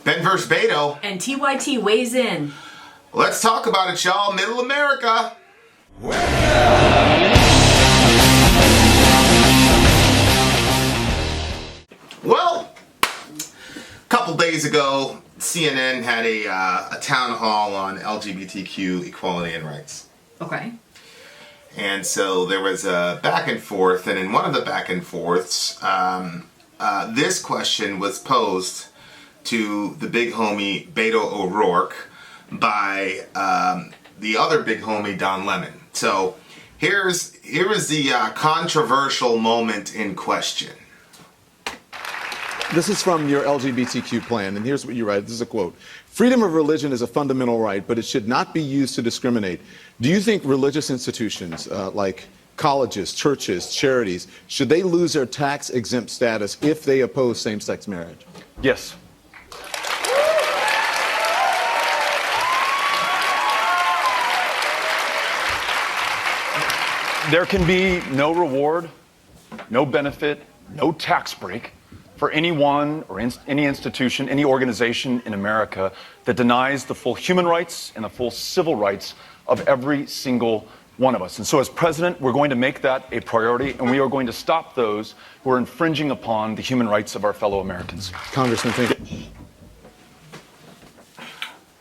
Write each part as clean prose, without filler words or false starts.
Ben vs. Beto. And TYT weighs in. Let's talk about it, y'all. Middle America. Well, a couple days ago, CNN had a town hall on LGBTQ equality and rights. Okay. And so there was a back and forth, and in one of the back and forths, this question was posed to the big homie Beto O'Rourke by the other big homie Don Lemon. So here is the controversial moment in question. This is from your LGBTQ plan, and here's what you write. This is a quote. Freedom of religion is a fundamental right, but it should not be used to discriminate. Do you think religious institutions like colleges, churches, charities, should they lose their tax-exempt status if they oppose same-sex marriage? Yes. There can be no reward, no benefit, no tax break for anyone or any institution, any organization in America that denies the full human rights and the full civil rights of every single one of us. And so as president, we're going to make that a priority, and we are going to stop those who are infringing upon the human rights of our fellow Americans. Congressman, thank you.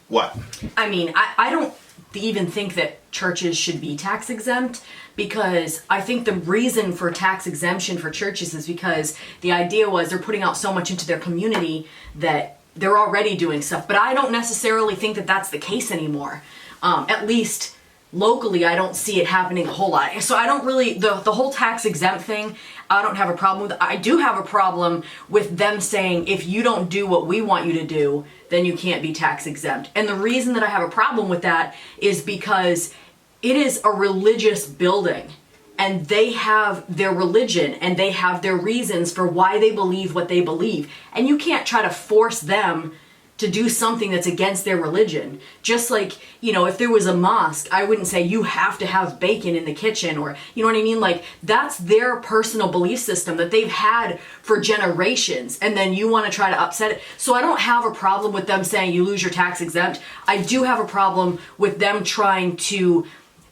What? I mean, I don't even think that churches should be tax exempt, because I think the reason for tax exemption for churches is because the idea was they're putting out so much into their community that they're already doing stuff. But I don't necessarily think that that's the case anymore. At least locally, I don't see it happening a whole lot. So I don't really, the whole tax exempt thing, I don't have a problem with. I do have a problem with them saying, if you don't do what we want you to do, then you can't be tax exempt. And the reason that I have a problem with that is because it is a religious building, and they have their religion and they have their reasons for why they believe what they believe. And you can't try to force them to do something that's against their religion. Just like, if there was a mosque, I wouldn't say you have to have bacon in the kitchen, or, you know what I mean? Like, that's their personal belief system that they've had for generations, and then you want to try to upset it. So I don't have a problem with them saying you lose your tax exempt. I do have a problem with them trying to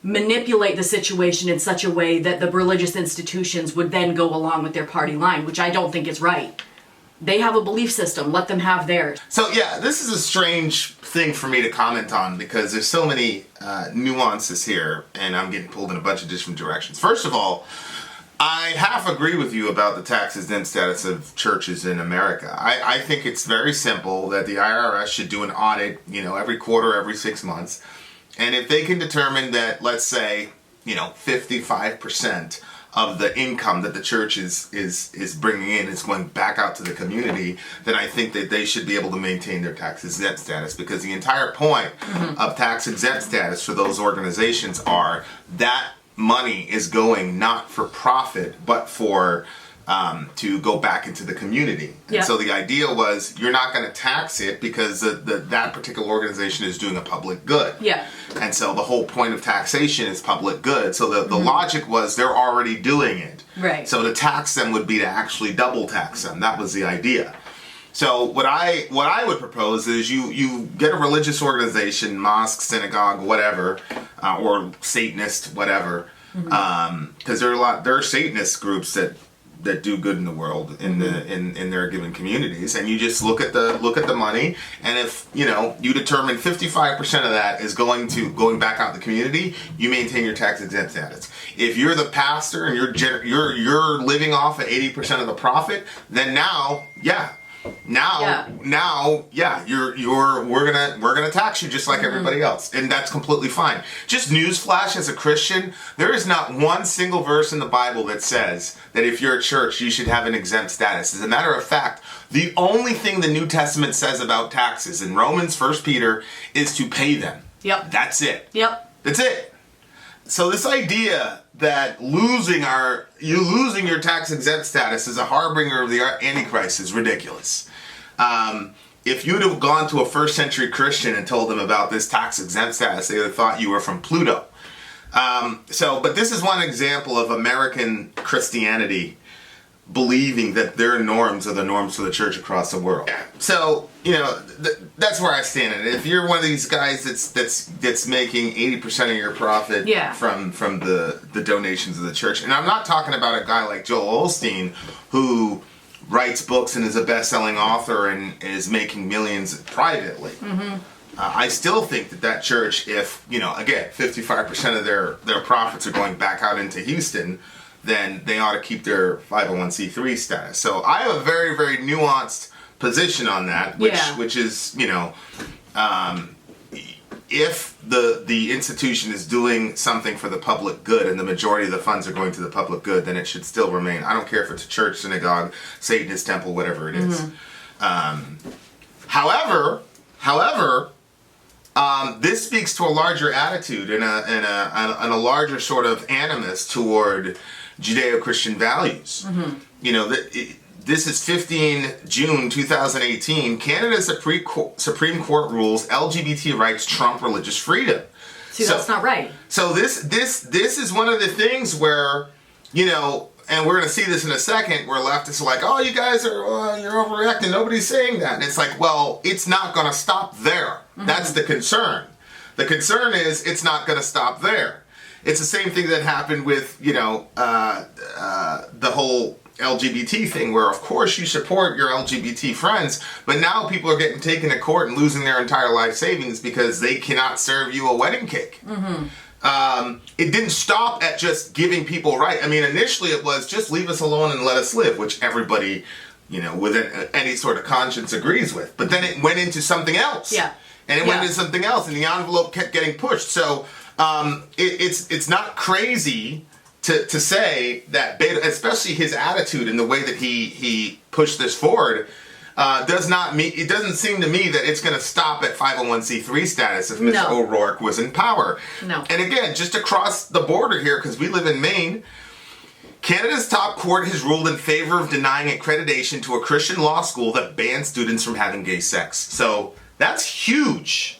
manipulate the situation in such a way that the religious institutions would then go along with their party line, which I don't think is right. They have a belief system. Let them have theirs. So yeah, this is a strange thing for me to comment on because there's so many nuances here, and I'm getting pulled in a bunch of different directions. First of all, I half agree with you about the tax exempt status of churches in America. I think it's very simple that the IRS should do an audit, every quarter, every 6 months. And if they can determine that, let's say, 55% of the income that the church is bringing in is going back out to the community, then I think that they should be able to maintain their tax exempt status, because the entire point of tax exempt status for those organizations are that money is going not for profit, but for to go back into the community. And so the idea was, you're not going to tax it because that particular organization is doing a public good. Yeah. And so the whole point of taxation is public good. So the logic was they're already doing it. Right. So to tax them would be to actually double tax them. That was the idea. So what I would propose is you get a religious organization, mosque, synagogue, whatever, or Satanist, whatever, because there are Satanist groups that do good in the world in their given communities, and you just look at the money, and if you determine 55% of that is going back out in the community, you maintain your tax exempt status. If you're the pastor and you're living off of 80% of the profit, then we're gonna tax you just like everybody else, and that's completely fine. Just newsflash, as a Christian, there is not one single verse in the Bible that says that if you're a church, you should have an exempt status. As a matter of fact, the only thing the New Testament says about taxes in Romans, 1 Peter, is to pay them. Yep. That's it. Yep. That's it. So this idea that losing your tax exempt status is a harbinger of the Antichrist is ridiculous. If you'd have gone to a first century Christian and told them about this tax exempt status, they would have thought you were from Pluto. But this is one example of American Christianity believing that their norms are the norms for the church across the world. So, that's where I stand in it. If you're one of these guys that's making 80% of your profit from the donations of the church, and I'm not talking about a guy like Joel Osteen who writes books and is a best-selling author and is making millions privately. I still think that church, if, again, 55% of their profits are going back out into Houston, then they ought to keep their 501c3 status. So I have a very, very nuanced position on that, which is, if the institution is doing something for the public good and the majority of the funds are going to the public good, then it should still remain. I don't care if it's a church, synagogue, Satanist temple, whatever it is. However, this speaks to a larger attitude and a larger sort of animus toward Judeo-Christian values. This is 15 June 2018. Canada's Supreme Court rules LGBT rights trump religious freedom. See, that's not right. So this is one of the things where, and we're going to see this in a second, where leftists are like, oh, you guys are, you're overreacting. Nobody's saying that. And it's like, well, it's not going to stop there. That's the concern. The concern is it's not going to stop there. It's the same thing that happened with, the whole LGBT thing, where of course you support your LGBT friends, but now people are getting taken to court and losing their entire life savings because they cannot serve you a wedding cake. It didn't stop at just giving people right. I mean, initially it was just leave us alone and let us live, which everybody, with any sort of conscience agrees with. But then it went into something else. And it went into something else, and the envelope kept getting pushed. So it's not crazy to say that Beto, especially his attitude and the way that he pushed this forward, it doesn't seem to me that it's going to stop at 501c3 status if Mr. O'Rourke was in power. And again, just across the border here, because we live in Maine, Canada's top court has ruled in favor of denying accreditation to a Christian law school that bans students from having gay sex. So that's huge.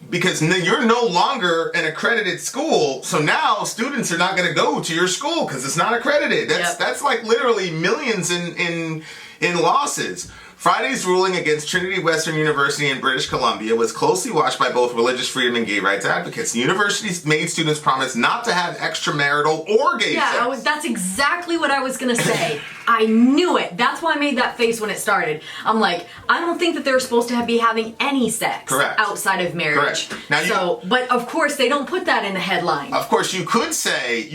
Because you're no longer an accredited school, so now students are not going to go to your school because it's not accredited. That's like literally millions in losses. Friday's ruling against Trinity Western University in British Columbia was closely watched by both religious freedom and gay rights advocates. The university's made students promise not to have extramarital or gay sex. That's exactly what I was going to say. I knew it. That's why I made that face when it started. I'm like, I don't think that they're supposed to be having any sex outside of marriage. Now but of course they don't put that in the headline. Of course you could say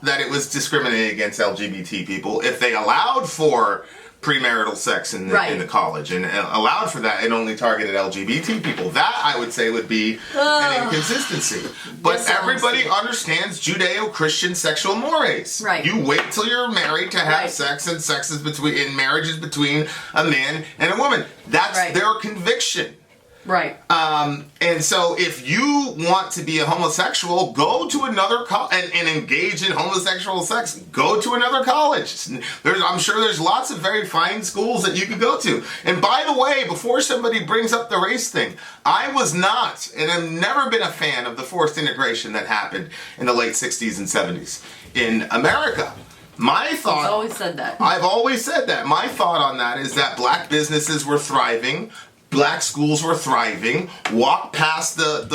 that it was discriminating against LGBT people if they allowed for premarital sex in the college and allowed for that and only targeted LGBT people. That, I would say, would be an inconsistency. But everybody understands Judeo-Christian sexual mores. You wait till you're married to have sex, and marriage is between a man and a woman. That's their conviction. And so if you want to be a homosexual, go to another college and engage in homosexual sex. Go to another college. I'm sure there's lots of very fine schools that you could go to. And by the way, before somebody brings up the race thing, I was not, and I've never been a fan of the forced integration that happened in the late 60s and 70s in America. My thought... I've always said that. I've always said that. My thought on that is that black businesses were thriving. Black schools were thriving. Walk past the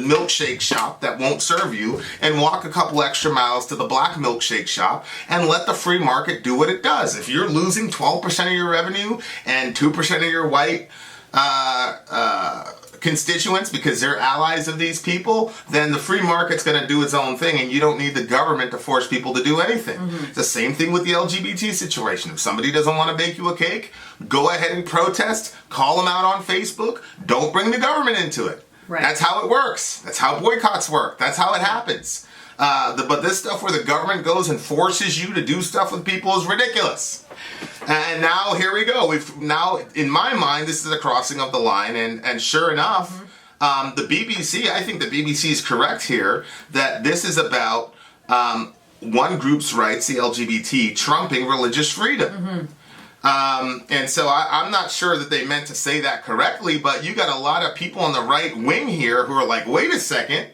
milkshake shop that won't serve you and walk a couple extra miles to the black milkshake shop and let the free market do what it does. If you're losing 12% of your revenue and 2% of your white constituents because they're allies of these people, then the free market's going to do its own thing and you don't need the government to force people to do anything. It's the same thing with the LGBT situation. If somebody doesn't want to bake you a cake, go ahead and protest, call them out on Facebook, don't bring the government into it. That's how it works. That's how boycotts work. That's how it happens. But this stuff where the government goes and forces you to do stuff with people is ridiculous. And now here we go. Now, in my mind, this is a crossing of the line. And sure enough, the BBC, I think the BBC is correct here, that this is about one group's rights, the LGBT, trumping religious freedom. And so I'm not sure that they meant to say that correctly, but you got a lot of people on the right wing here who are like, wait a second.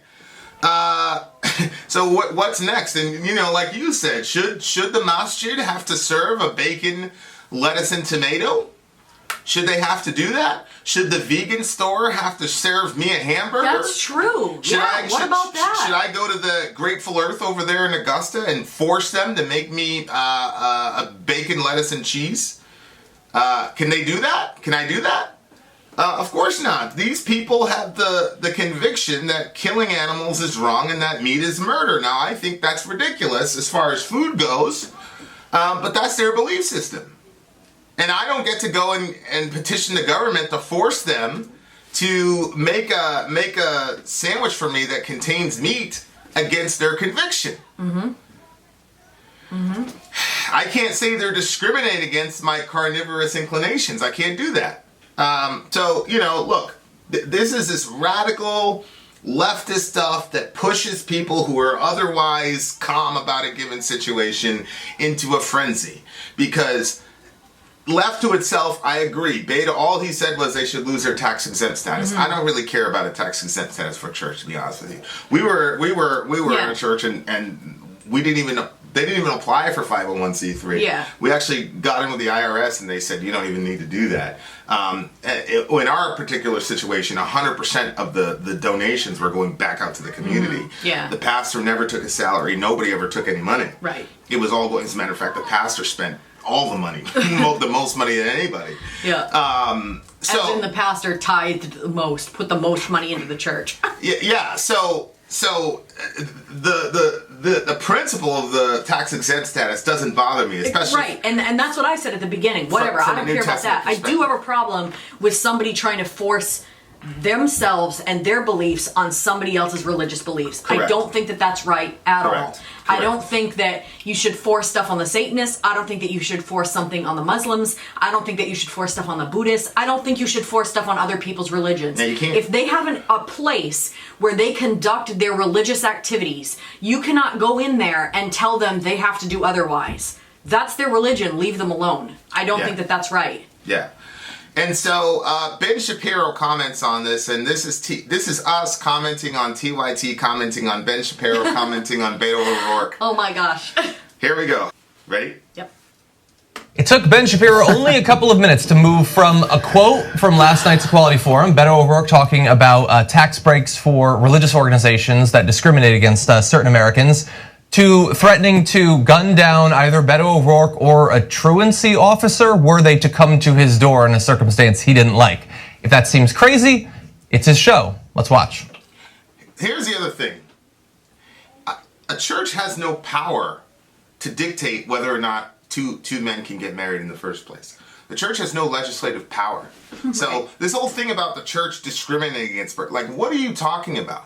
So what's next? And like you said, should the masjid have to serve a bacon, lettuce, and tomato? Should they have to do that? Should the vegan store have to serve me a hamburger? That's true. What about that? Should I go to the Grateful Earth over there in Augusta and force them to make me a bacon, lettuce, and cheese? Can they do that? Can I do that? Of course not. These people have the conviction that killing animals is wrong and that meat is murder. Now, I think that's ridiculous as far as food goes, but that's their belief system. And I don't get to go and petition the government to force them to make a sandwich for me that contains meat against their conviction. Mm-hmm. Mm-hmm. I can't say they're discriminating against my carnivorous inclinations. I can't do that. So, look, this is this radical leftist stuff that pushes people who are otherwise calm about a given situation into a frenzy. Because left to itself, I agree. Beto, all he said was they should lose their tax exempt status. Mm-hmm. I don't really care about a tax exempt status for a church, to be honest with you. We were in a church and we didn't even know. They didn't even apply for 501c3. Yeah. We actually got in with the IRS and they said, you don't even need to do that. In our particular situation, 100% of the donations were going back out to the community. Mm-hmm. Yeah. The pastor never took a salary. Nobody ever took any money. Right. It was all going, as a matter of fact, the pastor spent all the money, the most money than anybody. Yeah. As in the pastor tithed the most, put the most money into the church. Yeah. So the principle of the tax exempt status doesn't bother me, especially right. And that's what I said at the beginning. Whatever, from I don't care about that. I do have a problem with somebody trying to force themselves and their beliefs on somebody else's religious beliefs. Correct. I don't think that that's right at all. Correct. I don't think that you should force stuff on the Satanists. I don't think that you should force something on the Muslims. I don't think that you should force stuff on the Buddhists. I don't think you should force stuff on other people's religions. No, you can't. If they have a place where they conduct their religious activities, you cannot go in there and tell them they have to do otherwise. That's their religion. Leave them alone. I don't think that that's right. Yeah. And so Ben Shapiro comments on this, and this is us commenting on TYT, commenting on Ben Shapiro, commenting on Beto O'Rourke. Oh my gosh. Here we go. Ready? Yep. It took Ben Shapiro only a couple of minutes to move from a quote from last night's Equality Forum, Beto O'Rourke talking about tax breaks for religious organizations that discriminate against certain Americans, to threatening to gun down either Beto O'Rourke or a truancy officer were they to come to his door in a circumstance he didn't like. If that seems crazy, it's his show. Let's watch. Here's the other thing. A church has no power to dictate whether or not two men can get married in the first place. The church has no legislative power. So this whole thing about the church discriminating against, like, what are you talking about?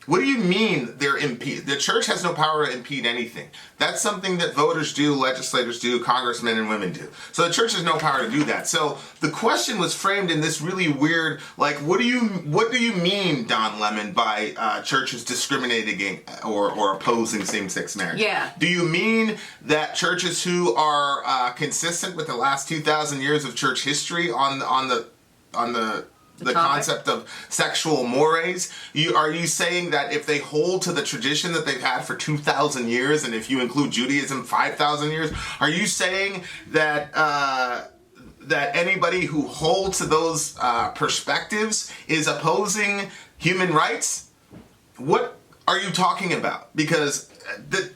What do you mean they're impede? The church has no power to impede anything. That's something that voters do, legislators do, congressmen and women do. So the church has no power to do that. So the question was framed in this really weird, like, what do you mean, Don Lemon, by churches discriminating against or opposing same-sex marriage? Yeah. Do you mean that churches who are consistent with the last 2,000 years of church history on the concept of sexual mores, are you saying that if they hold to the tradition that they've had for 2,000 years, and if you include Judaism, 5,000 years, are you saying that that anybody who holds to those perspectives is opposing human rights? What are you talking about? Because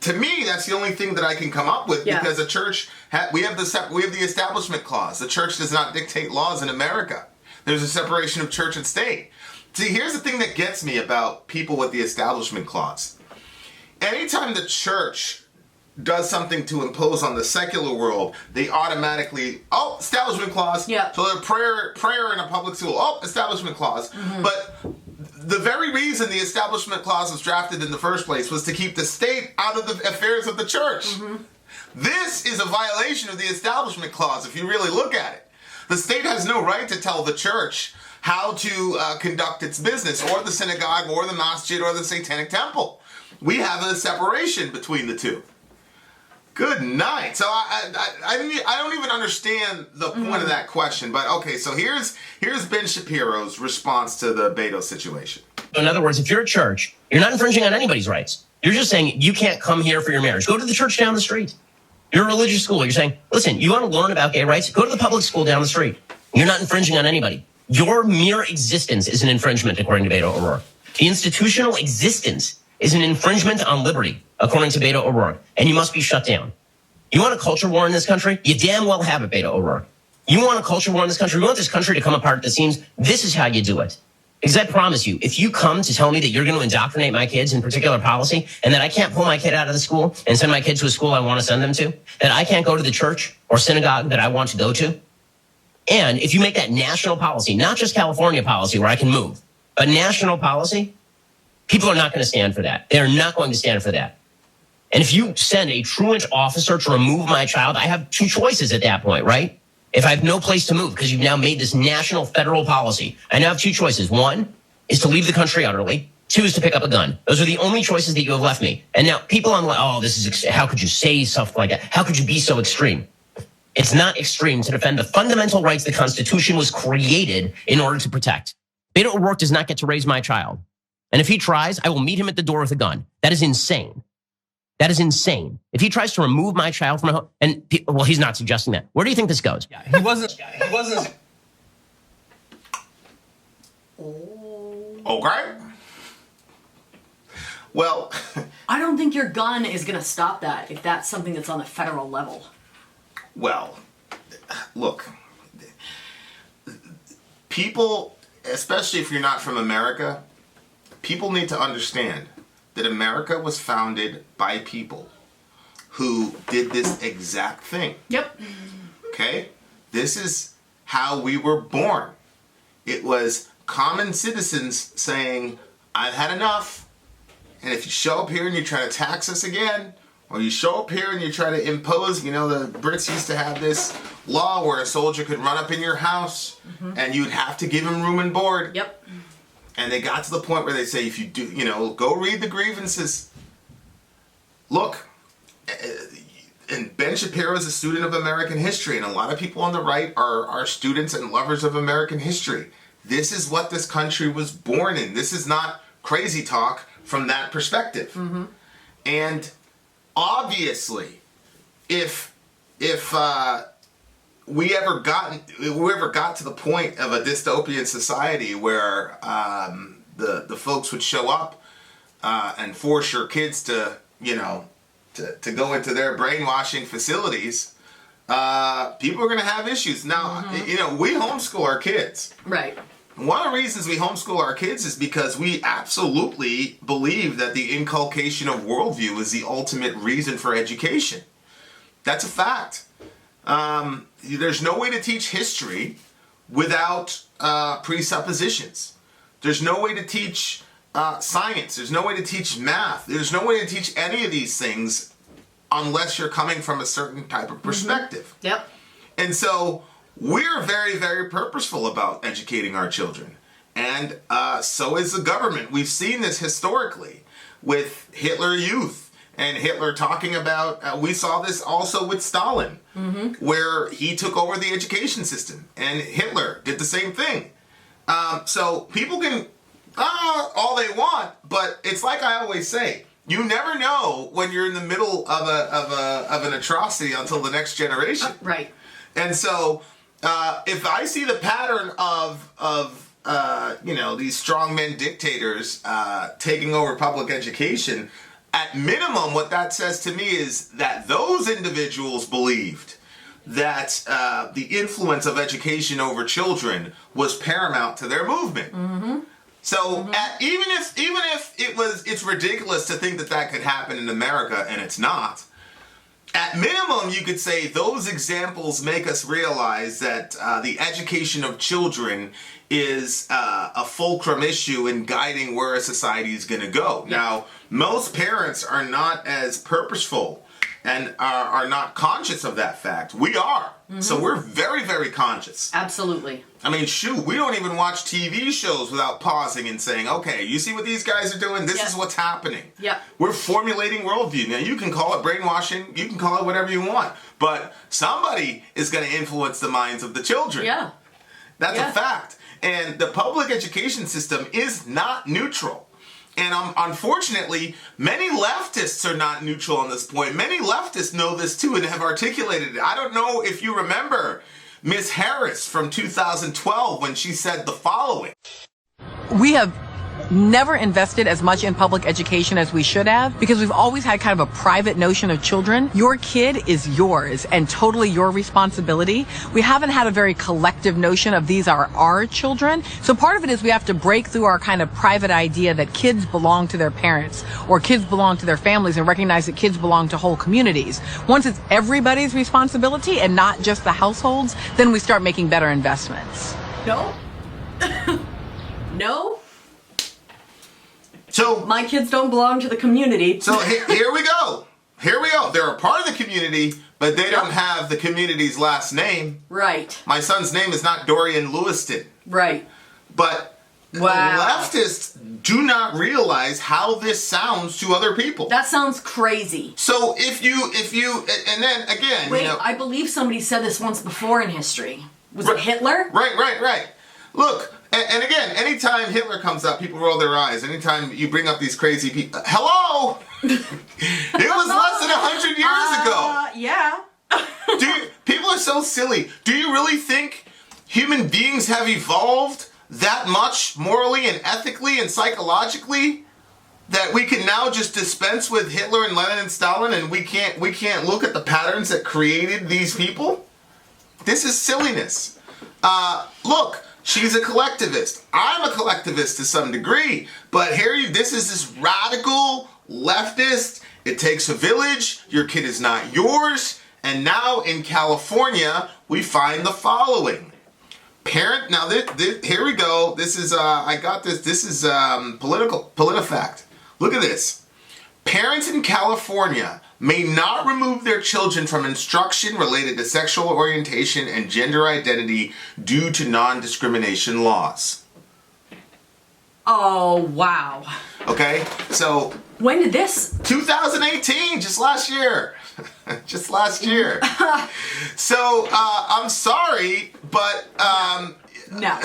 to me, that's the only thing that I can come up with. Because the church, we have the Establishment Clause. The church does not dictate laws in America. There's a separation of church and state. See, here's the thing that gets me about people with the Establishment Clause. Anytime the church does something to impose on the secular world, they automatically, Establishment Clause. Yeah. So prayer in a public school, Establishment Clause. Mm-hmm. But the very reason the Establishment Clause was drafted in the first place was to keep the state out of the affairs of the church. Mm-hmm. This is a violation of the Establishment Clause if you really look at it. The state has no right to tell the church how to conduct its business, or the synagogue, or the masjid, or the satanic temple. We have a separation between the two. Good night. So I don't even understand the point of that question. But okay, so here's Ben Shapiro's response to the Beto situation. In other words, if you're a church, you're not infringing on anybody's rights. You're just saying you can't come here for your marriage. Go to the church down the street. You're a religious school. You're saying, listen, you want to learn about gay rights? Go to the public school down the street. You're not infringing on anybody. Your mere existence is an infringement, according to Beto O'Rourke. The institutional existence is an infringement on liberty, according to Beto O'Rourke, and you must be shut down. You want a culture war in this country? You damn well have it, Beto O'Rourke. You want a culture war in this country? You want this country to come apart at the seams? This is how you do it. Because I promise you, if you come to tell me that you're going to indoctrinate my kids in particular policy and that I can't pull my kid out of the school and send my kid to a school I want to send them to, that I can't go to the church or synagogue that I want to go to, and if you make that national policy, not just California policy where I can move, but national policy, people are not going to stand for that. They're not going to stand for that. And if you send a truant officer to remove my child, I have two choices at that point, right? If I have no place to move because you've now made this national federal policy, I now have two choices. One is to leave the country utterly. Two is to pick up a gun. Those are the only choices that you have left me. And now people on, oh, this is, how could you say stuff like that? How could you be so extreme? It's not extreme to defend the fundamental rights the Constitution was created in order to protect. Beto O'Rourke does not get to raise my child. And if he tries, I will meet him at the door with a gun. That is insane. That is insane. If he tries to remove my child from my home, and well, he's not suggesting that. Where do you think this goes? Yeah, he wasn't. Okay. Well, I don't think your gun is going to stop that if that's something that's on the federal level. well, look, people, especially if you're not from America, people need to understand that America was founded by people who did this exact thing. Yep. Okay? This is how we were born. It was common citizens saying, I've had enough. And if you show up here and you try to tax us again, or you show up here and you try to impose, you know, the Brits used to have this law where a soldier could run up in your house and you'd have to give him room and board. Yep. And they got to the point where they say, if you do, you know, go read the grievances. Look, and Ben Shapiro is a student of American history, and a lot of people on the right are students and lovers of American history. This is what this country was born in. This is not crazy talk from that perspective. And obviously, if we ever got to the point of a dystopian society where the folks would show up and force your kids to, you know, to go into their brainwashing facilities, people are going to have issues. Now, you know, we homeschool our kids. Right. One of the reasons we homeschool our kids is because we absolutely believe that the inculcation of worldview is the ultimate reason for education. That's a fact. There's no way to teach history without presuppositions. There's no way to teach science. There's no way to teach math. There's no way to teach any of these things unless you're coming from a certain type of perspective. Yep. And so we're very, very purposeful about educating our children. And so is the government. We've seen this historically with Hitler Youth and Hitler talking about, we saw this also with Stalin, where he took over the education system. And Hitler did the same thing. So people can all they want, but it's like I always say, you never know when you're in the middle of an atrocity until the next generation. Right. And so if I see the pattern of you know, these strongmen dictators taking over public education, at minimum what that says to me is that those individuals believed that the influence of education over children was paramount to their movement. So even if it's ridiculous to think that that could happen in America, and it's not, at minimum you could say those examples make us realize that the education of children is a fulcrum issue in guiding where a society is going to go. Now, most parents are not as purposeful and are not conscious of that fact. We are. So we're very, very conscious. Absolutely. I mean, shoot, we don't even watch TV shows without pausing and saying, okay, you see what these guys are doing? This is what's happening. Yep. We're formulating worldview. Now, you can call it brainwashing. You can call it whatever you want. But somebody is going to influence the minds of the children. Yeah. That's a fact. And the public education system is not neutral. And unfortunately, many leftists are not neutral on this point. Many leftists know this too and have articulated it. I don't know if you remember Ms. Harris from 2012 when she said the following. We have never invested as much in public education as we should have because we've always had kind of a private notion of children. Your kid is yours and totally your responsibility. We haven't had a very collective notion of these are our children. So part of it is we have to break through our kind of private idea that kids belong to their parents or kids belong to their families and recognize that kids belong to whole communities. Once it's everybody's responsibility and not just the households, then we start making better investments. No. No. So My kids don't belong to the community. So here we go. Here we go. They're a part of the community, but they don't have the community's last name. Right. My son's name is not Dorian Lewiston. Right. But Wow. the leftists do not realize how this sounds to other people. That sounds crazy. So if you, and then again, Wait, you know, I believe somebody said this once before in history. Was it Hitler? Right. Look, and again, anytime Hitler comes up, people roll their eyes. Anytime you bring up these crazy people, hello! It was less than 100 years ago. Yeah. People are so silly. Do you really think human beings have evolved that much morally and ethically and psychologically that we can now just dispense with Hitler and Lenin and Stalin and we can't look at the patterns that created these people? This is silliness. Look, she's a collectivist. I'm a collectivist to some degree, but this is this radical leftist. It takes a village. Your kid is not yours. And now in California, we find the following. Now here we go. This is, I got this. This is PolitiFact. Look at this. Parents in California may not remove their children from instruction related to sexual orientation and gender identity due to non-discrimination laws. Oh, wow. Okay, so... When did this? 2018, just last year. Just last year. So, I'm sorry, but... No.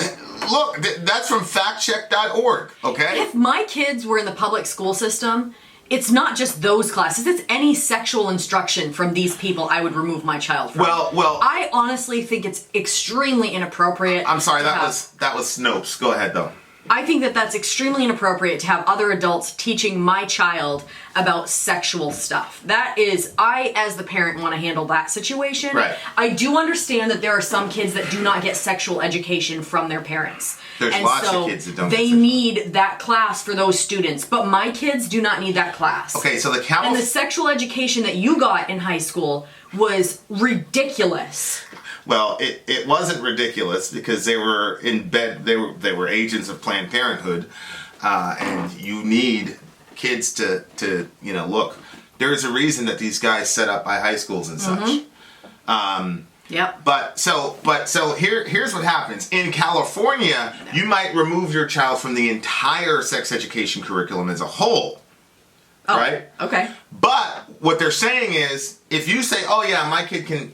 Look, that's from factcheck.org, okay? If my kids were in the public school system, it's not just those classes. It's any sexual instruction from these people I would remove my child from. Well, I honestly think it's extremely inappropriate. I'm sorry, that was Snopes. Go ahead, though. I think that that's extremely inappropriate to have other adults teaching my child about sexual stuff. That is, I, as the parent, want to handle that situation. Right. I do understand that there are some kids that do not get sexual education from their parents. There's lots of kids that don't. They need that class for those students, but my kids do not need that class. Okay, so and the sexual education that you got in high school was ridiculous. Well, it wasn't ridiculous because they were in bed. They were agents of Planned Parenthood, and you need kids to look. There's a reason that these guys set up by high schools and such. Yep. But here's what happens in California. You might remove your child from the entire sex education curriculum as a whole. Oh, right? Okay. But what they're saying is, if you say, "Oh yeah, my kid can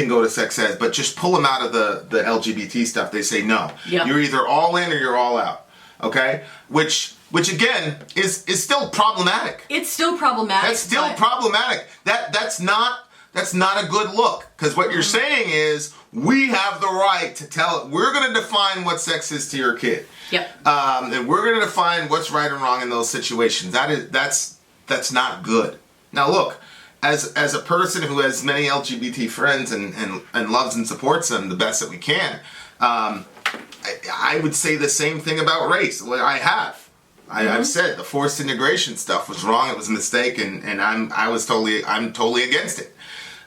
go to sex ed," but just pull them out of the LGBT stuff, they say no. Yep. You're either all in or you're all out. Okay? Which again is still problematic. It's still problematic. That's still problematic. That's not a good look, because what you're saying is we have the right to tell it. We're going to define what sex is to your kid. Yep. And we're going to define what's right and wrong in those situations. That's not good. Now look, as a person who has many LGBT friends and loves and supports them the best that we can, I would say the same thing about race. Well, I have. I've said the forced integration stuff was wrong. It was a mistake, and I'm totally against it.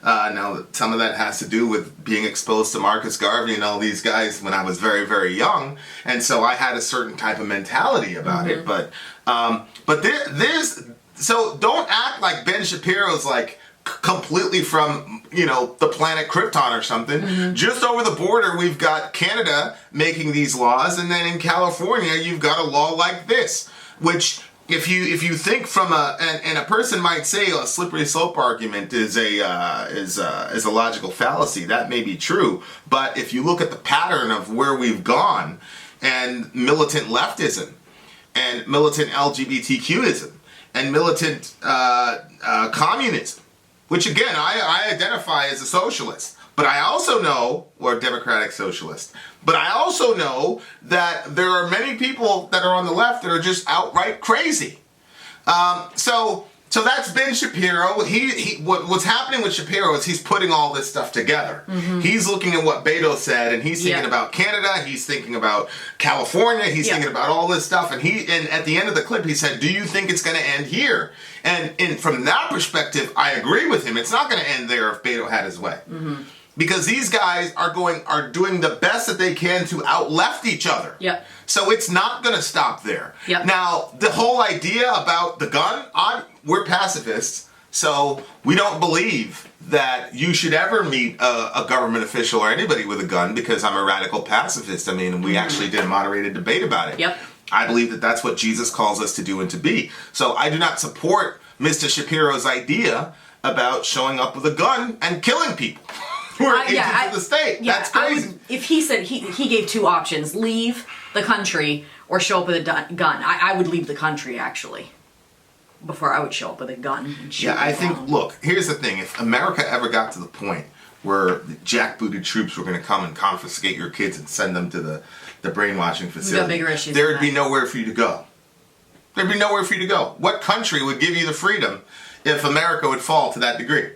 Now, some of that has to do with being exposed to Marcus Garvey and all these guys when I was very, very young, and so I had a certain type of mentality about it. But so don't act like Ben Shapiro's like completely from the planet Krypton or something. Just over the border, we've got Canada making these laws, and then in California, you've got a law like this, which if you think from and a person might say a slippery slope argument is a logical fallacy. That may be true, but if you look at the pattern of where we've gone, and militant leftism, and militant LGBTQism, and militant communism, which again I identify as a socialist, but I also know, or democratic socialist, but I also know that there are many people that are on the left that are just outright crazy. So that's Ben Shapiro. What's happening with Shapiro is he's putting all this stuff together. Mm-hmm. He's looking at what Beto said, and he's thinking about Canada. He's thinking about California. He's thinking about all this stuff. And at the end of the clip, he said, "Do you think it's going to end here?" And from that perspective, I agree with him. It's not going to end there if Beto had his way. Mm-hmm. Because these guys are doing the best that they can to out-left each other. Yep. So it's not going to stop there. Yep. Now, the whole idea about the gun, we're pacifists, so we don't believe that you should ever meet a government official or anybody with a gun because I'm a radical pacifist. I mean, we actually did a moderated debate about it. Yep. I believe that that's what Jesus calls us to do and to be. So I do not support Mr. Shapiro's idea about showing up with a gun and killing people. Who are agents of the state. Yeah, that's crazy. If he said he gave two options: leave the country or show up with a gun. I would leave the country actually before I would show up with a gun. And shoot I think. Look, here's the thing: if America ever got to the point where the jackbooted troops were going to come and confiscate your kids and send them to the brainwashing facility, there would be nowhere for you to go. There'd be nowhere for you to go. What country would give you the freedom if America would fall to that degree?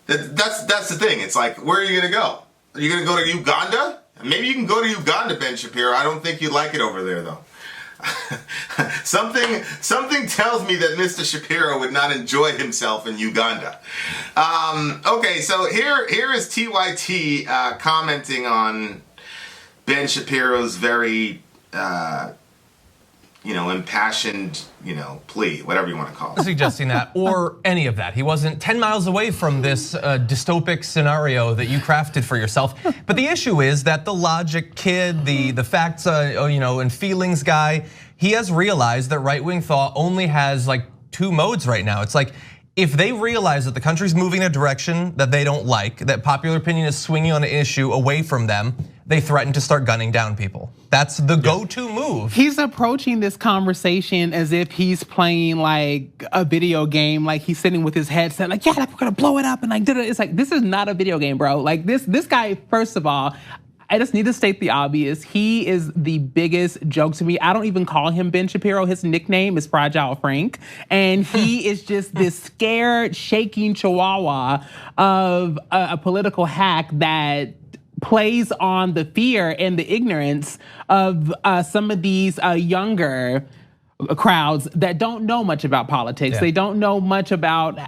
That's the thing. It's like, where are you going to go? Are you going to go to Uganda? Maybe you can go to Uganda, Ben Shapiro. I don't think you'd like it over there, though. Something tells me that Mr. Shapiro would not enjoy himself in Uganda. Okay, so here is TYT commenting on Ben Shapiro's very impassioned, plea, whatever you want to call it. Suggesting that, or any of that. He wasn't 10 miles away from this dystopic scenario that you crafted for yourself. But the issue is that the logic kid, the facts, and feelings guy, he has realized that right-wing thought only has like two modes right now. It's like, if they realize that the country's moving in a direction that they don't like, that popular opinion is swinging on an issue away from them, they threaten to start gunning down people. That's the go-to move. He's approaching this conversation as if he's playing like a video game, like he's sitting with his headset, like, yeah, like, we're gonna blow it up, and like, it's like, this is not a video game, bro. Like this guy, first of all, I just need to state the obvious. He is the biggest joke to me. I don't even call him Ben Shapiro. His nickname is Fragile Frank. And he is just this scared, shaking chihuahua of a political hack that plays on the fear and the ignorance of some of these younger crowds that don't know much about politics. Yeah. They don't know much about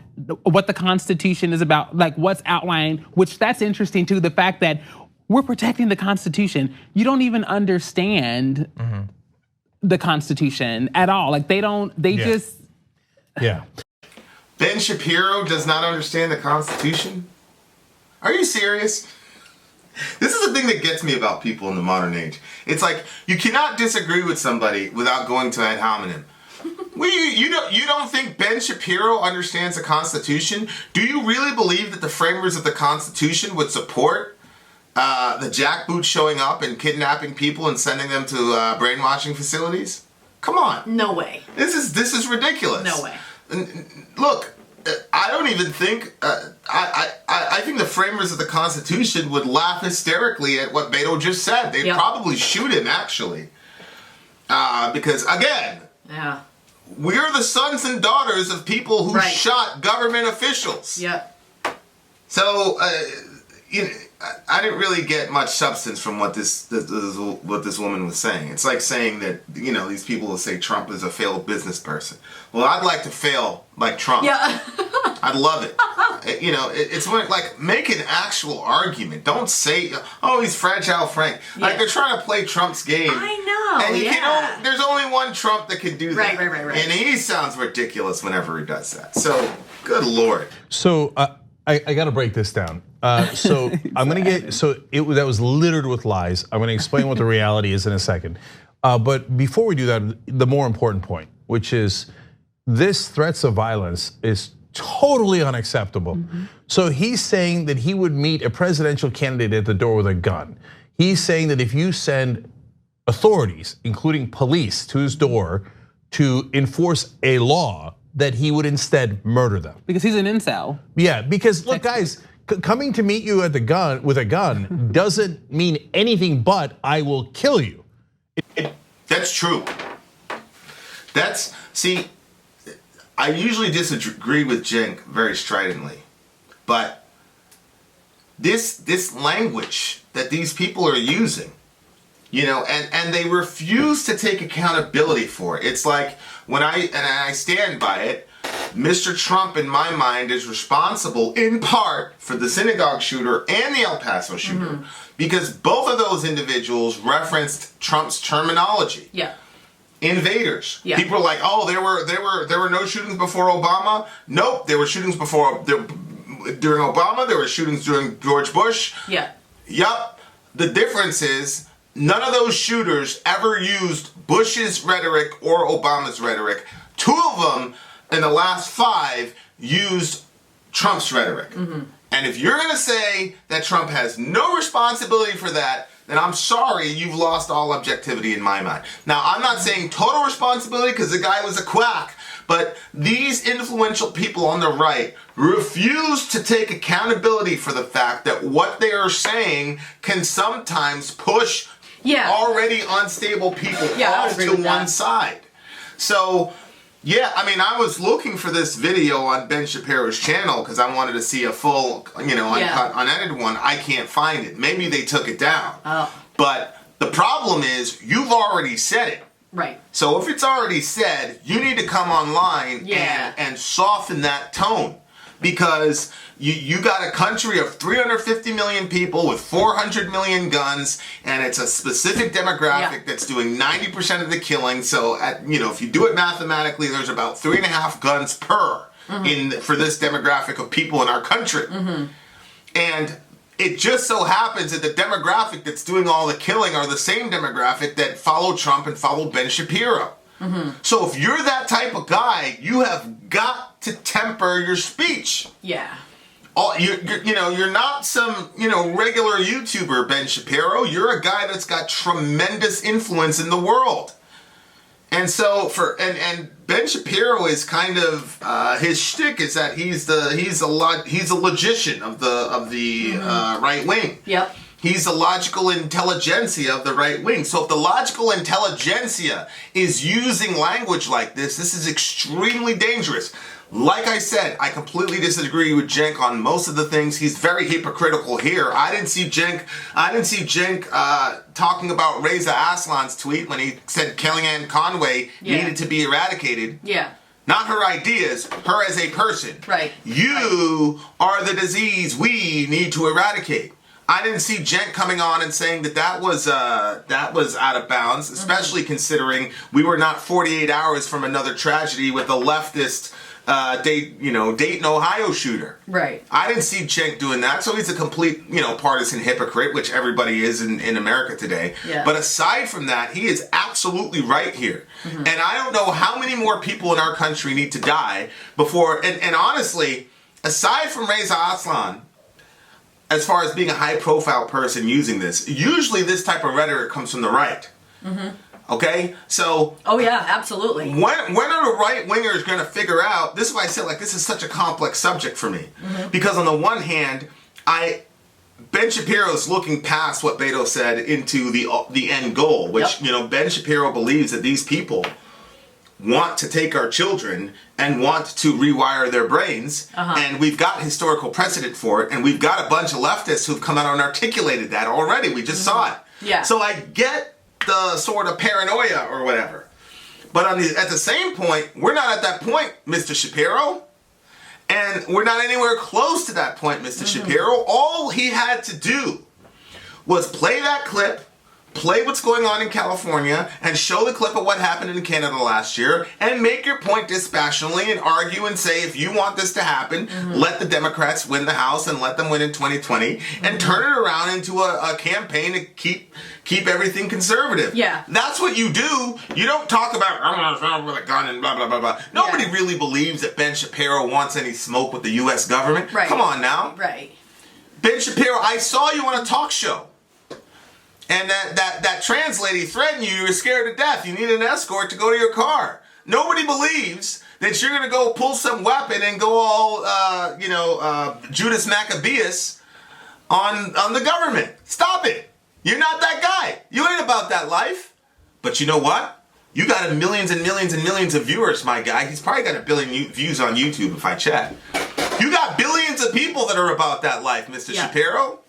what the Constitution is about, like what's outlined, which that's interesting too, the fact that we're protecting the Constitution. You don't even understand the Constitution at all. Like they just. Yeah. Ben Shapiro does not understand the Constitution? Are you serious? This is the thing that gets me about people in the modern age. It's like, you cannot disagree with somebody without going to ad hominem. You don't think Ben Shapiro understands the Constitution? Do you really believe that the framers of the Constitution would support the jackboots showing up and kidnapping people and sending them to brainwashing facilities? Come on. No way. This is ridiculous. No way. Look, I don't even think, I think the framers of the Constitution would laugh hysterically at what Beto just said. They'd probably shoot him, actually. Because, again, we're the sons and daughters of people who shot government officials. Yep. So, I didn't really get much substance from what this woman was saying. It's like saying that, these people will say Trump is a failed business person. Well, I'd like to fail like Trump. Yeah. I'd love it. It's like, make an actual argument. Don't say, oh, he's Fragile Frank. Yeah. Like, they're trying to play Trump's game. I know. And there's only one Trump that can do that. Right. And he sounds ridiculous whenever he does that. So, good Lord. So, I got to break this down. So I'm going to that was littered with lies. I'm going to explain what the reality is in a second. But before we do that, the more important point. which is this threats of violence is totally unacceptable. So he's saying that he would meet a presidential candidate at the door with a gun. He's saying that if you send authorities, including police, to his door to enforce a law, that he would instead murder them. Because he's an incel. Yeah, because look, guys, coming to meet you at the gun with a gun doesn't mean anything but I will kill you. That's true. See, I usually disagree with Cenk very stridently, but this language that these people are using, and they refuse to take accountability for it. It's like when I stand by it, Mr. Trump, in my mind, is responsible in part for the synagogue shooter and the El Paso shooter, because both of those individuals referenced Trump's terminology. Yeah. Invaders. Yeah. People are like, oh, there were no shootings before Obama. Nope, there were shootings during Obama. There were shootings during George Bush. Yeah. Yup. The difference is none of those shooters ever used Bush's rhetoric or Obama's rhetoric. 2 of them in the last 5 used Trump's rhetoric. And if you're going to say that Trump has no responsibility for that, then I'm sorry, you've lost all objectivity in my mind. Now, I'm not saying total responsibility because the guy was a quack, but these influential people on the right refuse to take accountability for the fact that what they are saying can sometimes push already unstable people off to one side. So, yeah, I mean, I was looking for this video on Ben Shapiro's channel because I wanted to see a full, uncut, unedited one. I can't find it. Maybe they took it down. But the problem is, you've already said it. Right. So if it's already said, you need to come online and soften that tone. Because you got a country of 350 million people with 400 million guns, and it's a specific demographic that's doing 90% of the killing. So, if you do it mathematically, there's about 3.5 guns per for this demographic of people in our country. And it just so happens that the demographic that's doing all the killing are the same demographic that followed Trump and followed Ben Shapiro. So if you're that type of guy, you have got to temper your speech. Yeah. You're not some, regular YouTuber, Ben Shapiro. You're a guy that's got tremendous influence in the world. And so and Ben Shapiro is kind of his shtick is that he's a logician of the right wing. Yep. He's the logical intelligentsia of the right wing. So if the logical intelligentsia is using language like this is extremely dangerous. Like I said, I completely disagree with Cenk on most of the things. He's very hypocritical here. I didn't see Cenk talking about Reza Aslan's tweet when he said Kellyanne Conway needed to be eradicated. Yeah. Not her ideas, her as a person. Right. You are the disease we need to eradicate. I didn't see Cenk coming on and saying that was out of bounds, especially considering we were not 48 hours from another tragedy with a leftist Dayton, Ohio shooter. Right. I didn't see Cenk doing that, so he's a complete, partisan hypocrite, which everybody is in America today. Yeah. But aside from that, he is absolutely right here. And I don't know how many more people in our country need to die before, and honestly, aside from Reza Aslan, as far as being a high-profile person using this, usually this type of rhetoric comes from the right. Okay? So... Oh, yeah, absolutely. When are the right-wingers going to figure out... This is why I said, this is such a complex subject for me. Because on the one hand, Ben Shapiro's looking past what Beto said into the end goal, which, Ben Shapiro believes that these people want to take our children and want to rewire their brains, and we've got historical precedent for it, and we've got a bunch of leftists who've come out and articulated that already. We just saw it. Yeah. So I get the sort of paranoia or whatever. But at the same point, we're not at that point, Mr. Shapiro. And we're not anywhere close to that point, Mr. Shapiro. All he had to do was play that clip, play what's going on in California, and show the clip of what happened in Canada last year, and make your point dispassionately and argue and say, if you want this to happen, let the Democrats win the House and let them win in 2020, and turn it around into a campaign to keep keep everything conservative. Yeah. That's what you do. You don't talk about, I'm going to run with a gun and blah, blah, blah, blah. Nobody really believes that Ben Shapiro wants any smoke with the U.S. government. Right. Come on now. Right. Ben Shapiro, I saw you on a talk show. And that trans lady threatened you. You were scared to death. You needed an escort to go to your car. Nobody believes that you're going to go pull some weapon and go all, Judas Maccabeus on the government. Stop it. You're not that guy. You ain't about that life. But you know what? You got millions and millions and millions of viewers, my guy. He's probably got 1 billion views on YouTube if I check. You got billions of people that are about that life, Mr. Shapiro.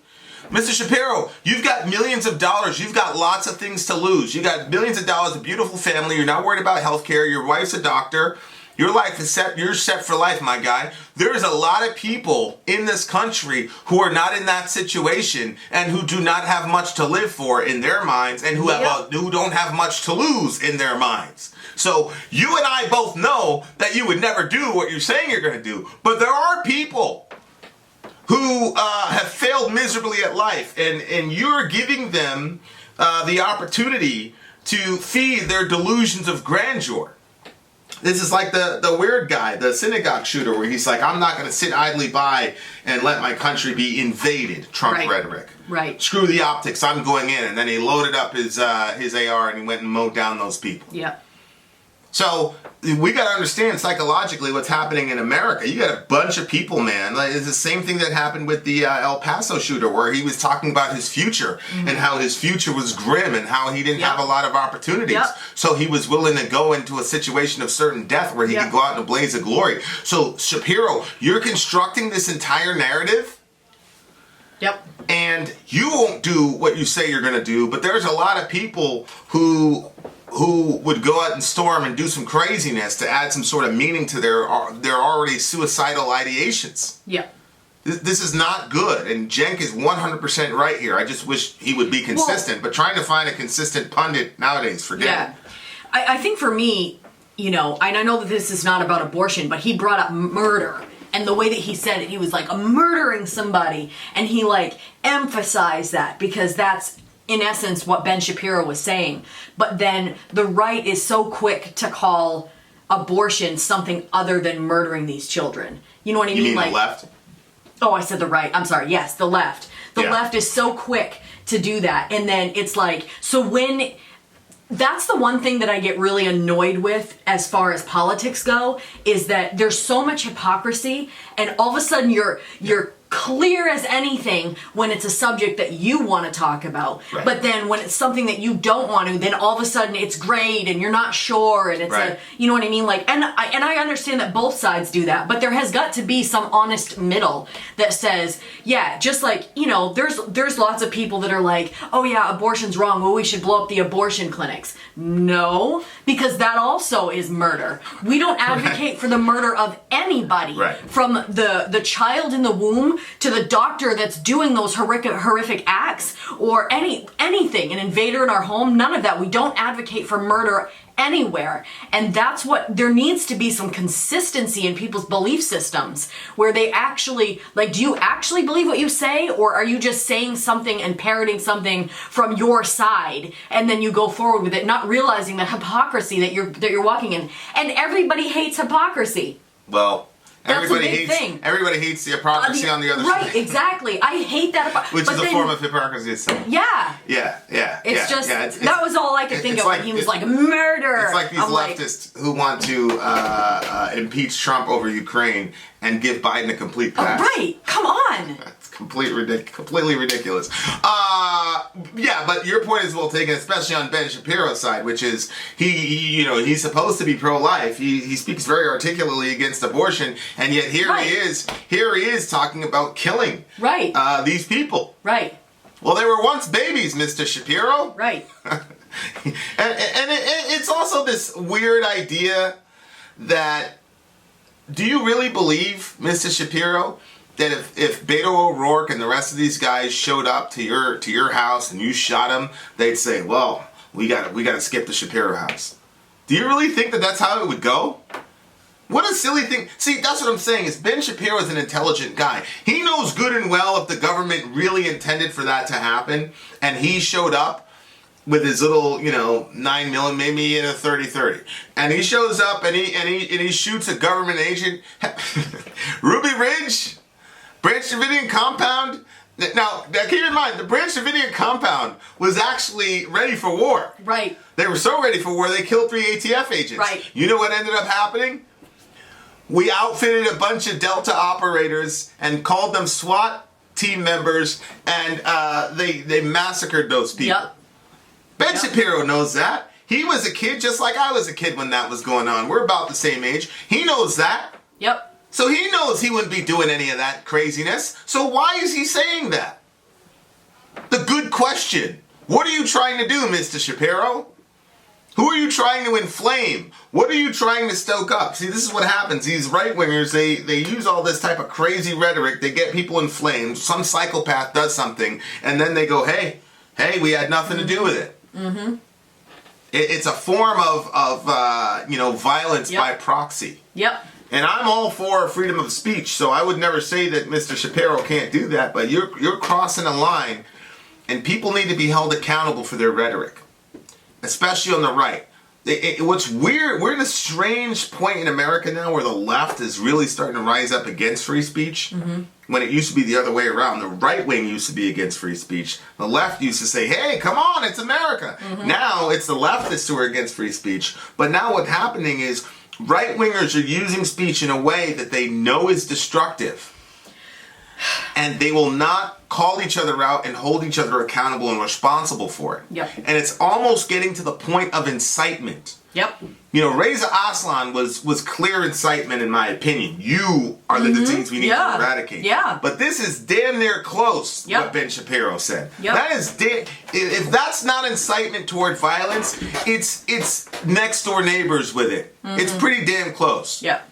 Mr. Shapiro, you've got millions of dollars. You've got lots of things to lose. You got billions of dollars, a beautiful family. You're not worried about health care. Your wife's a doctor. Your life is set. You're set for life, my guy. There's a lot of people in this country who are not in that situation and who do not have much to live for in their minds and who don't have much to lose in their minds. So you and I both know that you would never do what you're saying you're going to do. But there are people who have failed miserably at life, and you're giving them the opportunity to feed their delusions of grandeur. This is like the weird guy, the synagogue shooter, where he's like, I'm not going to sit idly by and let my country be invaded, Trump rhetoric. Right. Screw the optics, I'm going in. And then he loaded up his AR and he went and mowed down those people. Yeah. So we got to understand psychologically what's happening in America. You got a bunch of people, man. Like, it's the same thing that happened with the El Paso shooter, where he was talking about his future and how his future was grim and how he didn't have a lot of opportunities. So he was willing to go into a situation of certain death where he could go out in a blaze of glory. So Shapiro, you're constructing this entire narrative. Yep. And you won't do what you say you're going to do, but there's a lot of people who would go out and storm and do some craziness to add some sort of meaning to their already suicidal ideations. Yeah. This is not good, and Cenk is 100% right here. I just wish he would be consistent, but trying to find a consistent pundit nowadays, forget it. I think for me, and I know that this is not about abortion, but he brought up murder. And the way that he said it, he was like, I'm murdering somebody. And he emphasized that because that's in essence what Ben Shapiro was saying. But then the right is so quick to call abortion something other than murdering these children. You know what I mean? You mean the left? Oh, I said the right. I'm sorry. Yes, the left. The left is so quick to do that. And then it's like, so when... That's the one thing that I get really annoyed with as far as politics go, is that there's so much hypocrisy, and all of a sudden you're clear as anything when it's a subject that you want to talk about. Right. But then when it's something that you don't want to, then all of a sudden it's great and you're not sure, and it's you know what I mean? And I understand that both sides do that, but there has got to be some honest middle that says, just there's lots of people that are like, oh yeah, abortion's wrong, well we should blow up the abortion clinics. No, because that also is murder. We don't advocate for the murder of anybody, from the child in the womb to the doctor that's doing those horrific acts, or anything, an invader in our home, none of that. We don't advocate for murder anywhere. And that's what, there needs to be some consistency in people's belief systems, where they actually, do you actually believe what you say, or are you just saying something and parroting something from your side, and then you go forward with it, not realizing the hypocrisy that you're walking in. And everybody hates hypocrisy. Well, that's a big thing. Everybody hates the hypocrisy on the other side. Right, exactly. I hate that. Which is a form of hypocrisy itself. Yeah. It's just, that was all I could think of when he was like, murder. It's like these leftists who want to impeach Trump over Ukraine and give Biden a complete pass. Right, come on. It's completely ridiculous. But your point is well taken, especially on Ben Shapiro's side, which is he's supposed to be pro-life. He speaks very articulately against abortion, and yet here he is talking about killing these people. Right. Well, they were once babies, Mr. Shapiro. Right. and it's also this weird idea that, do you really believe, Mr. Shapiro, that if Beto O'Rourke and the rest of these guys showed up to your house and you shot him, they'd say, well, we gotta skip the Shapiro house? Do you really think that that's how it would go? What a silly thing. See, that's what I'm saying, is Ben Shapiro is an intelligent guy. He knows good and well if the government really intended for that to happen and he showed up, with his little, 9mm, maybe in a 30-30. And he shows up and he shoots a government agent. Ruby Ridge, Branch Davidian compound. Now, keep in mind, the Branch Davidian compound was actually ready for war. Right. They were so ready for war, they killed 3 ATF agents. Right. You know what ended up happening? We outfitted a bunch of Delta operators and called them SWAT team members, and they massacred those people. Yep. Ben Shapiro knows that. He was a kid just like I was a kid when that was going on. We're about the same age. He knows that. Yep. So he knows he wouldn't be doing any of that craziness. So why is he saying that? The good question. What are you trying to do, Mr. Shapiro? Who are you trying to inflame? What are you trying to stoke up? See, this is what happens. These right-wingers, they use all this type of crazy rhetoric. They get people inflamed. Some psychopath does something, and then they go, hey, we had nothing to do with it. Mm-hmm. It's a form of violence by proxy. Yep. And I'm all for freedom of speech, so I would never say that Mr. Shapiro can't do that, but you're crossing a line, and people need to be held accountable for their rhetoric, especially on the right. What's weird, we're in a strange point in America now where the left is really starting to rise up against free speech. Mm-hmm. When it used to be the other way around. The right wing used to be against free speech. The left used to say, hey, come on, it's America. Mm-hmm. Now it's the leftists who are against free speech. But now what's happening is right wingers are using speech in a way that they know is destructive. And they will not call each other out and hold each other accountable and responsible for it. Yep. And it's almost getting to the point of incitement. Yep. Reza Aslan was clear incitement in my opinion. You are the disease we need to eradicate. Yeah. But this is damn near close, what Ben Shapiro said. Yep. That is if that's not incitement toward violence, it's next door neighbors with it. Mm-hmm. It's pretty damn close. Yep.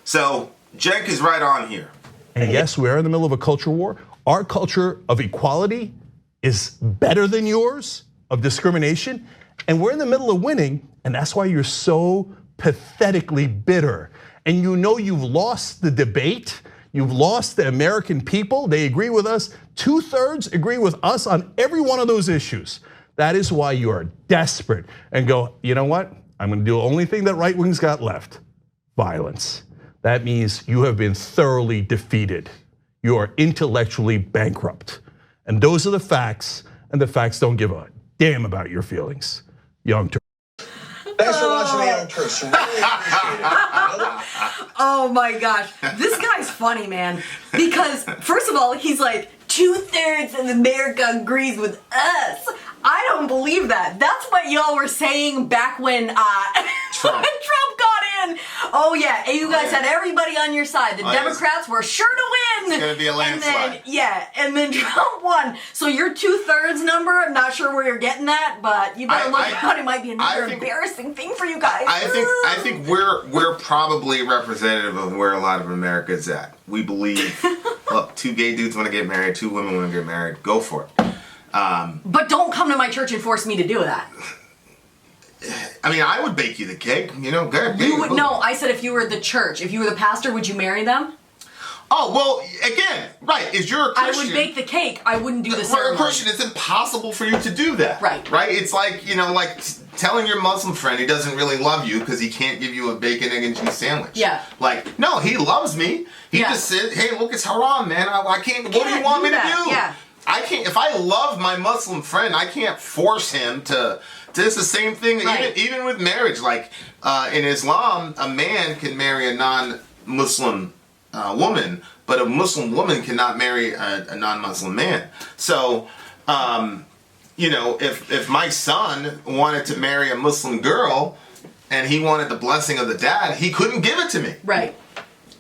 So, Cenk is right on here. And yes, we are in the middle of a culture war. Our culture of equality is better than yours, of discrimination. And we're in the middle of winning, and that's why you're so pathetically bitter. And you've lost the debate, you've lost the American people. They agree with us. 2/3 agree with us on every one of those issues. That is why you are desperate and go, you know what? I'm gonna do the only thing that right wing's got left, violence. That means you have been thoroughly defeated. You are intellectually bankrupt. And those are the facts, and the facts don't give a damn about your feelings. Young Turks. Thanks for watching the Young Turks. Really appreciate it. Oh my gosh, this guy's funny, man. Because first of all, he's like 2/3 of America agrees with us. I don't believe that. That's what y'all were saying back when Trump got in. Oh yeah, and you guys had everybody on your side. The Democrats were sure to win. It's gonna be a landslide. And then Trump won. So your 2/3 number, I'm not sure where you're getting that, but you better look out. It might be another embarrassing thing for you guys. I think we're probably representative of where a lot of America is at. We believe, look, 2 gay dudes want to get married, 2 women want to get married. Go for it. But don't come to my church and force me to do that. I mean, I would bake you the cake, No, I said if you were the church, if you were the pastor, would you marry them? Oh, well, again, right, if you're a Christian. I would bake the cake, I wouldn't do the ceremony. For a Christian, it's impossible for you to do that. Right. Right? It's like, telling your Muslim friend he doesn't really love you because he can't give you a bacon, egg, and cheese sandwich. Yeah. Like, no, he loves me. He just said, hey, look, it's haram, man. I can't, what do you want me to do? Yeah. I can't, if I love my Muslim friend, I can't force him to. It's the same thing, even with marriage. Like in Islam, a man can marry a non-Muslim woman, but a Muslim woman cannot marry a non-Muslim man. So, if my son wanted to marry a Muslim girl and he wanted the blessing of the dad, he couldn't give it to me. Right.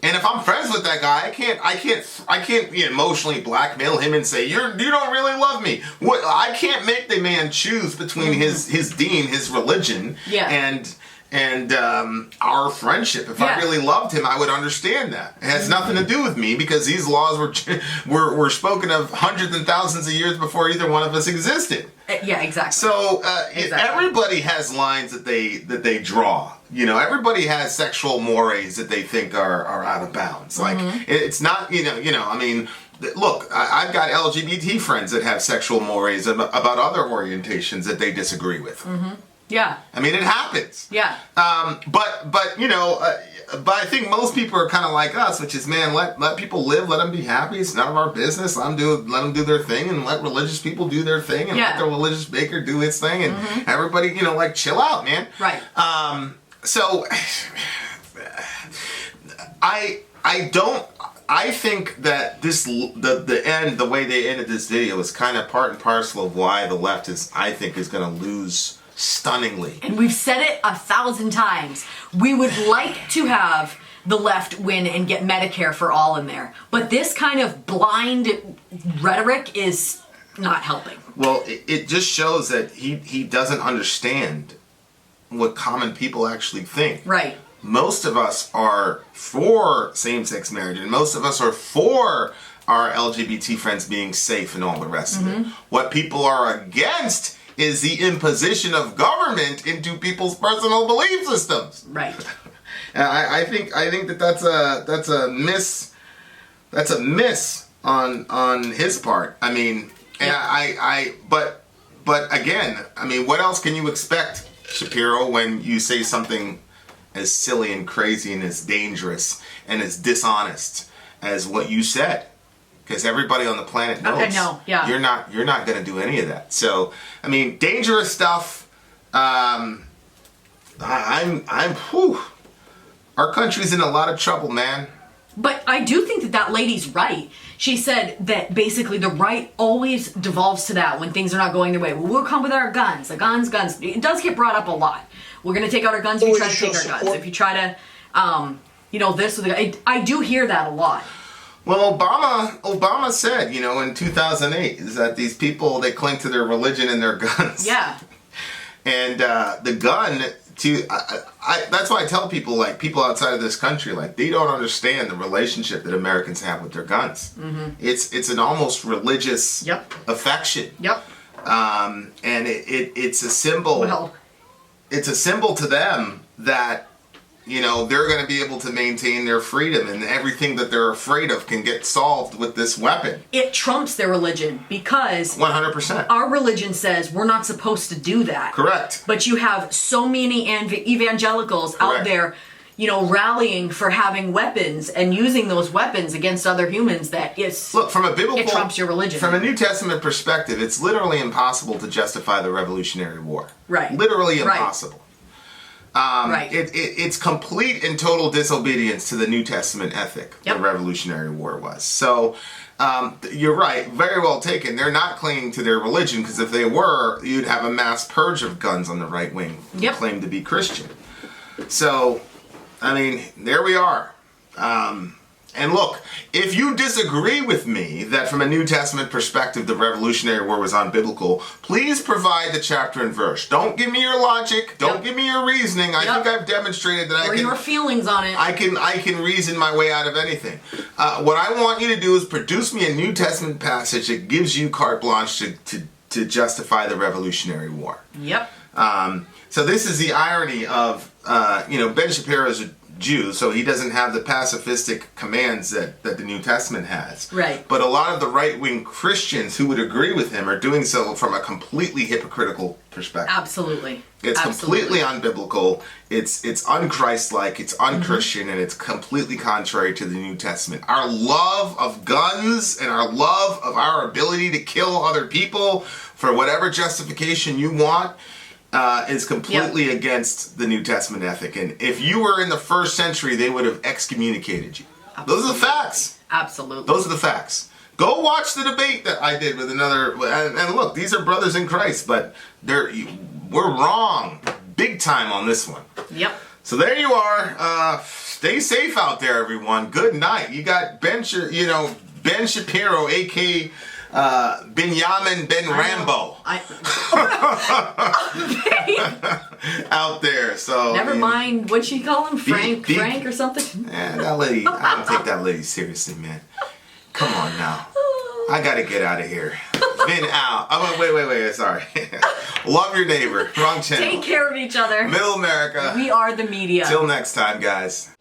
And if I'm friends with that guy, I can't emotionally blackmail him and say you don't really love me. I can't make the man choose between his deen, his religion, and our friendship. If I really loved him, I would understand that. It has nothing to do with me because these laws were spoken of hundreds and thousands of years before either one of us existed. Yeah, exactly. So everybody has lines that they draw. Everybody has sexual mores that they think are out of bounds. Like it's not, I mean, look, I've got LGBT friends that have sexual mores about other orientations that they disagree with. Yeah. I mean, it happens. Yeah. But you know, but I think most people are kind of like us, which is, man, let people live, let them be happy. It's none of our business. Let them do their thing, and let religious people do their thing, and let the religious baker do his thing, and everybody, you know, like, chill out, man. Right. So I think that the way they ended this video is kind of part and parcel of why the left is going to lose stunningly. And we've said it 1,000 times. We would like to have the left win and get Medicare for all in there. But this kind of blind rhetoric is not helping. Well, it just shows that he doesn't understand what common people actually think. Right. Most of us are for same-sex marriage, and most of us are for our LGBT friends being safe and all the rest of it. What people are against is the imposition of government into people's personal belief systems. Right. And I think that's a miss on his part. I mean, and but again, I mean, what else can you expect, Shapiro, when you say something as silly and crazy and as dangerous and as dishonest as what you said? Because everybody on the planet knows. I know, yeah. You're not going to do any of that. So, I mean, dangerous stuff. Our country's in a lot of trouble, man. But I do think that lady's right. She said that basically the right always devolves to that when things are not going their way. Well, we'll come with our guns. The guns. It does get brought up a lot. We're going to take out our guns if you try to take our guns. If you try to, this with the gun. I do hear that a lot. Well, Obama said, in 2008, is that these people, they cling to their religion and their guns. Yeah. And the gun, that's why I tell people, like, people outside of this country, like, they don't understand the relationship that Americans have with their guns. Mm-hmm. It's an almost religious affection. Yep. And it's a symbol. Well, it's a symbol to them that, they're going to be able to maintain their freedom, and everything that they're afraid of can get solved with this weapon. It trumps their religion because 100%. Our religion says we're not supposed to do that. Correct. But you have so many evangelicals out there, rallying for having weapons and using those weapons against other humans that look, from a biblical, it trumps your religion. From a New Testament perspective, it's literally impossible to justify the Revolutionary War. Right. Literally impossible. Right. It's complete and total disobedience to the New Testament ethic. The Revolutionary War was. So you're right, very well taken. They're not clinging to their religion, because if they were, you'd have a mass purge of guns on the right wing who claim to be Christian. So, I mean, there we are. And look, if you disagree with me that from a New Testament perspective the Revolutionary War was unbiblical, please provide the chapter and verse. Don't give me your logic. Don't give me your reasoning. I think I've demonstrated that or your feelings on it. I can reason my way out of anything. What I want you to do is produce me a New Testament passage that gives you carte blanche to justify the Revolutionary War. Yep. So this is the irony of, Ben Shapiro is a Jew, so he doesn't have the pacifistic commands that the New Testament has. Right. But a lot of the right-wing Christians who would agree with him are doing so from a completely hypocritical perspective. Absolutely. It's completely unbiblical, it's unchristlike, it's unchristian, and it's completely contrary to the New Testament. Our love of guns and our love of our ability to kill other people for whatever justification you want is completely against the New Testament ethic. And if you were in the first century, they would have excommunicated you. Absolutely. Those are the facts. Absolutely. Those are the facts. Go watch the debate that I did with another, and look, these are brothers in Christ, but we're wrong big time on this one. Yep. So there you are. Stay safe out there, everyone. Good night. You got Ben Shapiro, a.k.a. Benjamin Ben Rambo out there. So never mind. What'd she call him? Frank or something? Man, that lady. I don't take that lady seriously, man. Come on now. I gotta get out of here. Vin out. Oh, wait. Sorry. Love your neighbor. Wrong channel. Take care of each other. Middle America. We are the media. Till next time, guys.